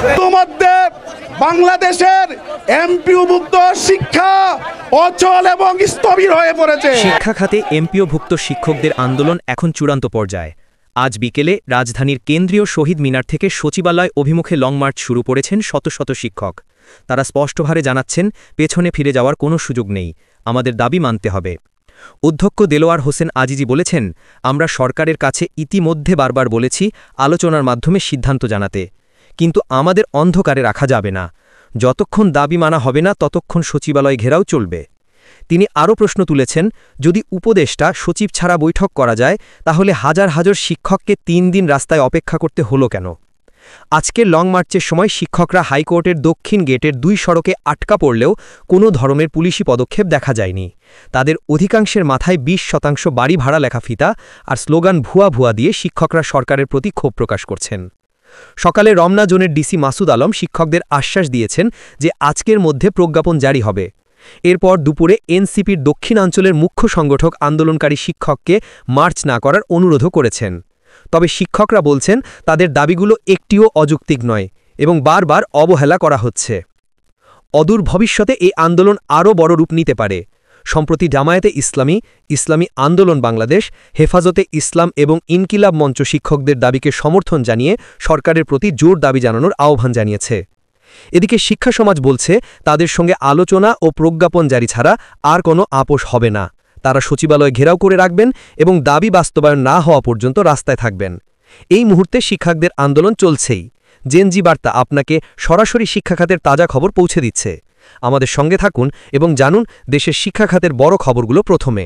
ইতিমধ্যে বাংলাদেশের এমপিওভুক্ত শিক্ষা অচল এবং স্থবির হয়ে পড়েছে। শিক্ষা খাতে এমপিওভুক্ত শিক্ষকদের আন্দোলন এখন চূড়ান্ত পর্যায়ে। আজ বিকেলে রাজধানীর কেন্দ্রীয় শহীদ মিনার থেকে সচিবালয় অভিমুখে লং মার্চ শুরু করেছেন শত শত শিক্ষক। তারা স্পষ্টভাবে জানাচ্ছেন, পেছনে ফিরে যাওয়ার কোনো সুযোগ নেই, আমাদের দাবি মানতে হবে। অধ্যক্ষ দেলোয়ার হোসেন আজিজি বলেছেন, আমরা সরকারের কাছে ইতিমধ্যে বারবার বলেছি আলোচনার মাধ্যমে সিদ্ধান্ত জানাতে, কিন্তু আমাদের অন্ধকারে রাখা যাবে না। যতক্ষণ দাবি মানা হবে না ততক্ষণ সচিবালয় ঘেরাও চলবে। তিনি আরও প্রশ্ন তুলেছেন, যদি উপদেষ্টা সচিব ছাড়া বৈঠক করা যায় তাহলে হাজার হাজার শিক্ষককে 3 দিন রাস্তায় অপেক্ষা করতে হলো কেন? আজকের লং মার্চের সময় শিক্ষকরা হাইকোর্টের দক্ষিণ গেটের 2 সড়কে আটকা পড়লেও কোনো ধরনের পুলিশি পদক্ষেপ দেখা যায়নি। তাদের অধিকাংশের মাথায় 20% বাড়ি ভাড়া লেখা ফিতা আর স্লোগান ভুয়া ভুয়া দিয়ে শিক্ষকরা সরকারের প্রতি ক্ষোভ প্রকাশ করছেন। সকালে রমনা জোনের ডিসি মাসুদ আলম শিক্ষকদের আশ্বাস দিয়েছেন যে আজকের মধ্যে প্রজ্ঞাপন জারি হবে। এরপর দুপুরে এনসিপির দক্ষিণাঞ্চলের মুখ্য সংগঠক আন্দোলনকারী শিক্ষককে মার্চ না করার অনুরোধও করেছেন। তবে শিক্ষকরা বলছেন তাদের দাবিগুলো একটিও অযৌক্তিক নয় এবং বারবার অবহেলা করা হচ্ছে। অদূর ভবিষ্যতে এই আন্দোলন আরও বড় রূপ নিতে পারে। সম্প্রতি জামায়াতে ইসলামী, ইসলামী আন্দোলন বাংলাদেশ, হেফাজতে ইসলাম এবং ইনকিলাব মঞ্চ শিক্ষকদের দাবিকে সমর্থন জানিয়ে সরকারের প্রতি জোর দাবি জানানোর আহ্বান জানিয়েছে। এদিকে শিক্ষা সমাজ বলছে তাদের সঙ্গে আলোচনা ও প্রজ্ঞাপন জারি ছাড়া আর কোনো আপোষ হবে না। তারা সচিবালয় ঘেরাও করে রাখবেন এবং দাবি বাস্তবায়ন না হওয়া পর্যন্ত রাস্তায় থাকবেন। এই মুহূর্তে শিক্ষকদের আন্দোলন চলছেই। জেনজি বার্তা আপনাকে সরাসরি শিক্ষা খাতের তাজা খবর পৌঁছে দিচ্ছে। আমাদের সঙ্গে থাকুন এবং জানুন দেশের শিক্ষা খাতের বড় খবরগুলো প্রথমে।